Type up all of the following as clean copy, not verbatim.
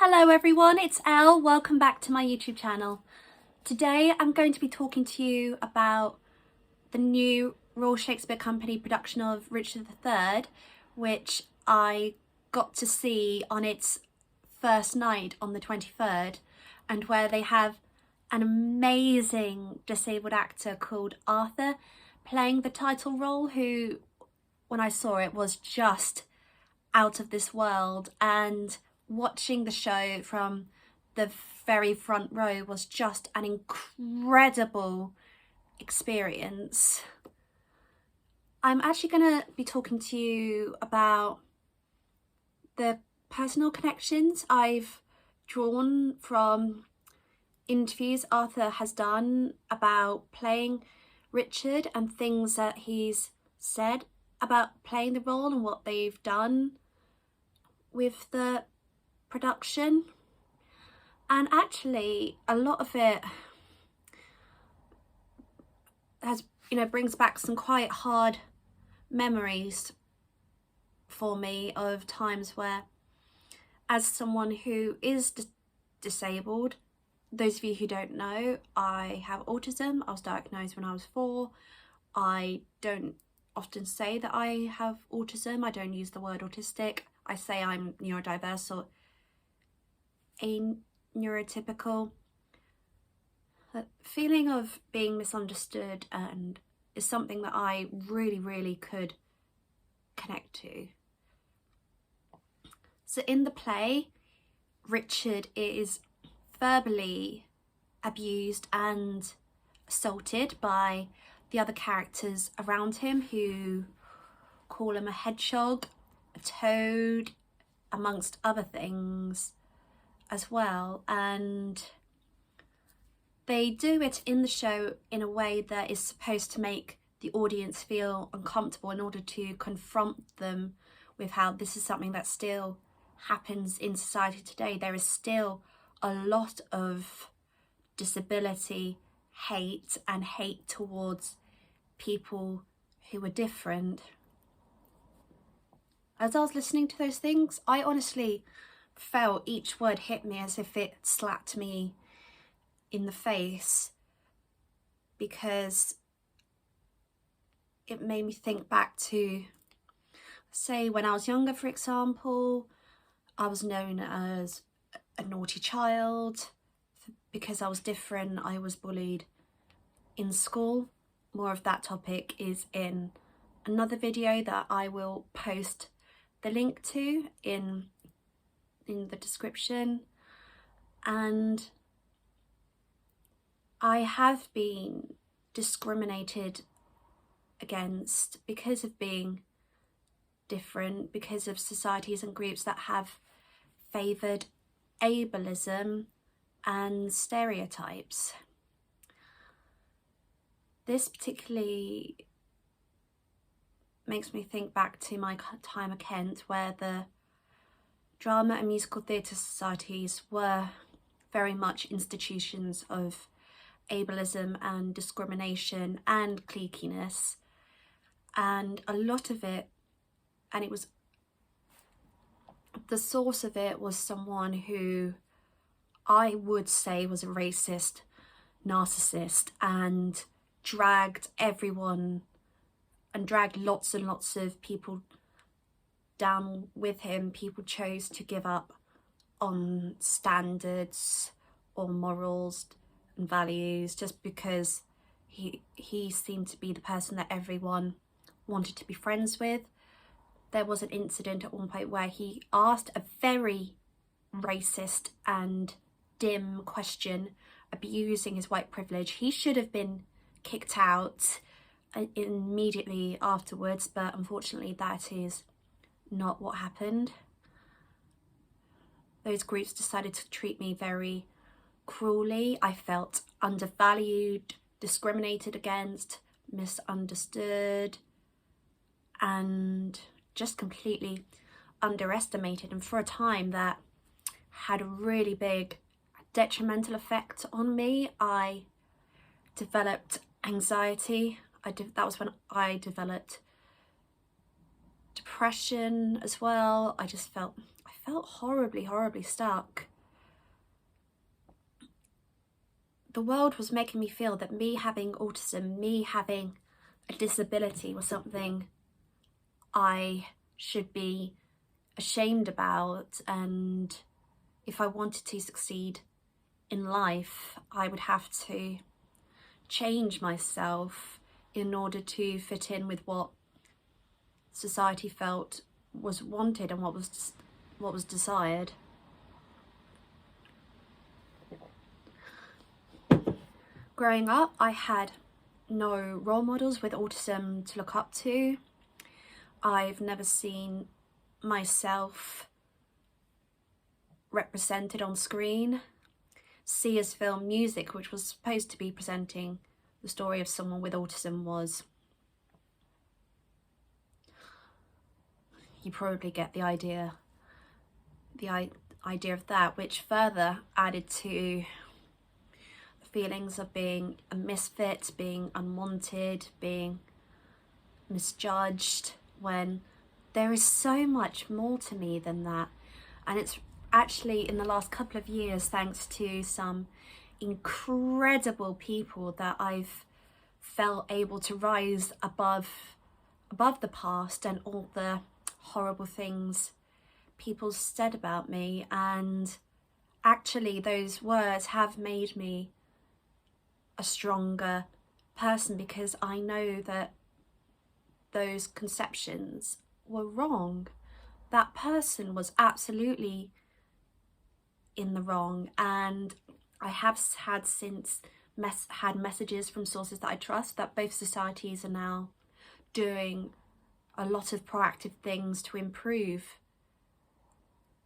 Hello everyone, it's Elle. Welcome back to my YouTube channel. Today I'm going to be talking to you about the new Royal Shakespeare Company production of Richard III, which I got to see on its first night on the 23rd, and where they have an amazing disabled actor called Arthur playing the title role, who, when I saw it, was just out of this world. And watching the show from the very front row was just an incredible experience. I'm actually going to be talking to you about the personal connections I've drawn from interviews Arthur has done about playing Richard and things that he's said about playing the role and what they've done with the production. And actually a lot of it has, brings back some quite hard memories for me of times where, as someone who is disabled, those of you who don't know, I have autism. I was diagnosed when I was 4. I don't often say that I have autism. I don't use the word autistic. I say I'm neuro-diverse or a neurotypical. The feeling of being misunderstood and is something that I really could connect to. So in the play, Richard is verbally abused and assaulted by the other characters around him, who call him a hedgehog, a toad, amongst other things as well. And they do it in the show in a way that is supposed to make the audience feel uncomfortable in order to confront them with how this is something that still happens in society today. There is still a lot of disability hate and hate towards people who are different. As I was listening to those things, I honestly felt each word hit me as if it slapped me in the face, because it made me think back to, say, when I was younger, for example. I was known as a naughty child because I was different. I was bullied in school. More of that topic is in another video that I will post the link to in the description. And I have been discriminated against because of being different, because of societies and groups that have favoured ableism and stereotypes. This particularly makes me think back to my time at Kent, where the drama and musical theatre societies were very much institutions of ableism and discrimination and cliqueiness. And a lot of it, and it was, the source of it was someone who I would say was a racist narcissist, and dragged everyone and dragged lots and lots of people down with him. People chose to give up on standards or morals and values just because he seemed to be the person that everyone wanted to be friends with. There was an incident at one point where he asked a very racist and dim question, abusing his white privilege. He should have been kicked out immediately afterwards, but unfortunately that is not what happened. Those groups decided to treat me very cruelly. I felt undervalued, discriminated against, misunderstood, and just completely underestimated. And for a time that had a really big detrimental effect on me. I developed anxiety. That was when I developed depression as well. I felt horribly stuck. the world was making me feel that me having autism, me having a disability was something I should be ashamed about, and if I wanted to succeed in life, I would have to change myself in order to fit in with what society felt was wanted and what was desired. Growing up, I had no role models with autism to look up to. I've never seen myself represented on screen. Sia's film Music, which was supposed to be presenting the story of someone with autism, was... You probably get the idea of that, which further added to the feelings of being a misfit, being unwanted, being misjudged, when there is so much more to me than that. And it's actually in the last couple of years, thanks to some incredible people, that I've felt able to rise above the past and all the horrible things people said about me. And actually those words have made me a stronger person, because I know that those conceptions were wrong. That person was absolutely in the wrong, and I have had since had messages from sources that I trust that both societies are now doing a lot of proactive things to improve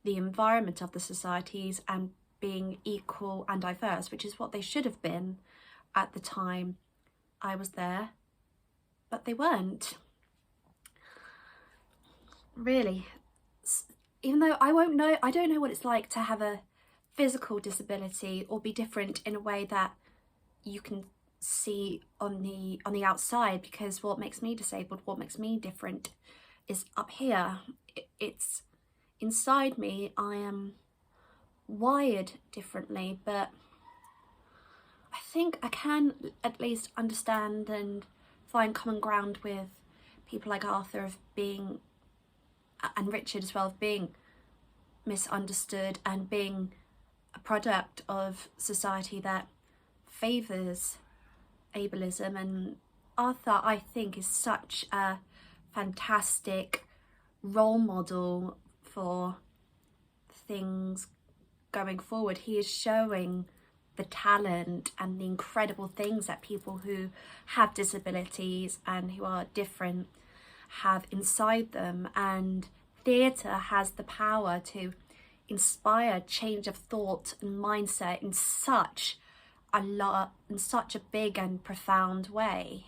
the environment of the societies and being equal and diverse, which is what they should have been at the time I was there, but they weren't. Really, even though I don't know what it's like to have a physical disability or be different in a way that you can see on the outside, because what makes me disabled, what makes me different is up here. It's inside me. I am wired differently, but I think I can at least understand and find common ground with people like Arthur and Richard as well, of being misunderstood and being a product of society that favours ableism. And Arthur, I think, is such a fantastic role model for things going forward. He is showing the talent and the incredible things that people who have disabilities and who are different have inside them, and theatre has the power to inspire change of thought and mindset in such a big and profound way.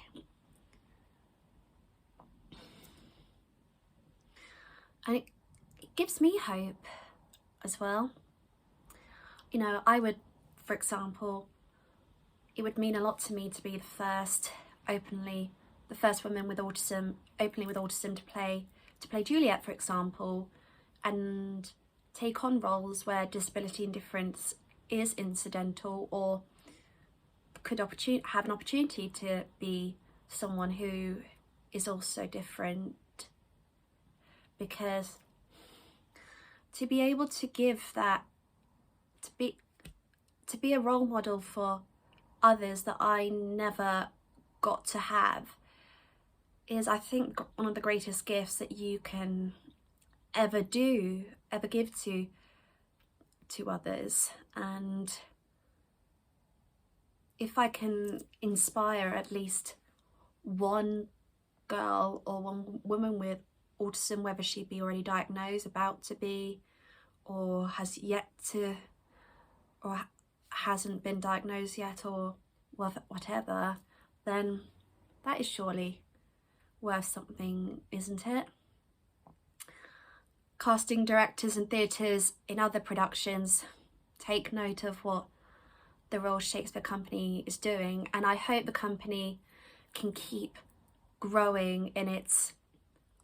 And it gives me hope as well. You know, I would, for example, it would mean a lot to me to be the first woman with autism to play Juliet, for example, and take on roles where disability and difference is incidental, or could have an opportunity to be someone who is also different. Because to be able to give that, to be a role model for others that I never got to have, is, I think, one of the greatest gifts that you can ever give to others. And if I can inspire at least one girl or one woman with autism, whether she be already diagnosed, about to be, or has yet to, or hasn't been diagnosed yet, or whatever, then that is surely worth something, isn't it? Casting directors and theatres in other productions, take note of what the Royal Shakespeare Company is doing, and I hope the company can keep growing in its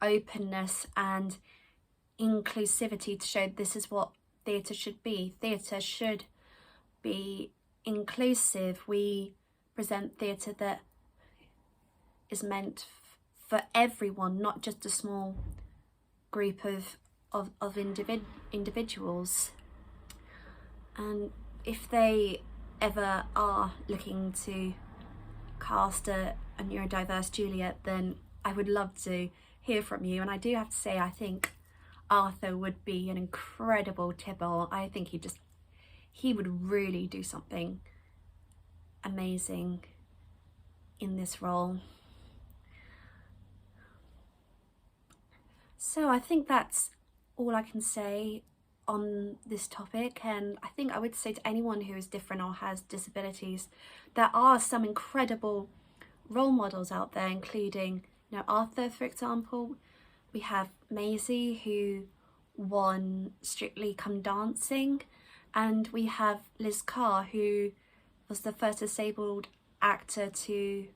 openness and inclusivity to show this is what theatre should be. Theatre should be inclusive. We present theatre that is meant for everyone, not just a small group of individuals. And if they ever are looking to cast a neurodiverse Juliet, then I would love to hear from you. And I do have to say, I think Arthur would be an incredible Tybalt. I think he would really do something amazing in this role. So I think that's all I can say on this topic, and I think I would say to anyone who is different or has disabilities, there are some incredible role models out there, including, you know, Arthur, for example. We have Maisie, who won Strictly Come Dancing, and we have Liz Carr, who was the first disabled actor to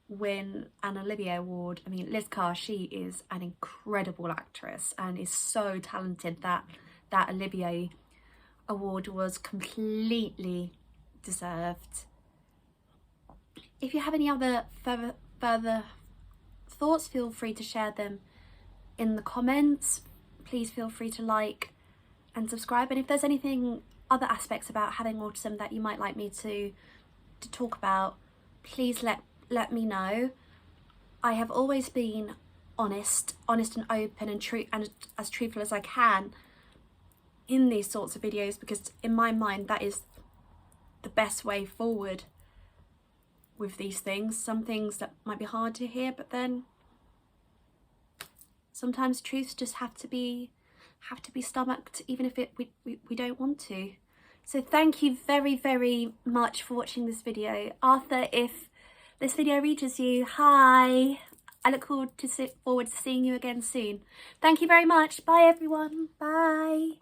win an Olivier Award. I mean, Liz Carr, she is an incredible actress and is so talented that that Olivier Award was completely deserved. If you have any other further thoughts, feel free to share them in the comments. Please feel free to like and subscribe, and if there's anything, other aspects about having autism that you might like me to talk about, please let me know. I have always been honest and open and true and as truthful as I can in these sorts of videos, because in my mind that is the best way forward with these things. Some things that might be hard to hear, but then sometimes truths just have to be stomached, even if we don't want to. So thank you very much for watching this video. Arthur, if this video reaches you, hi. I look forward to seeing you again soon. Thank you very much. Bye everyone. Bye.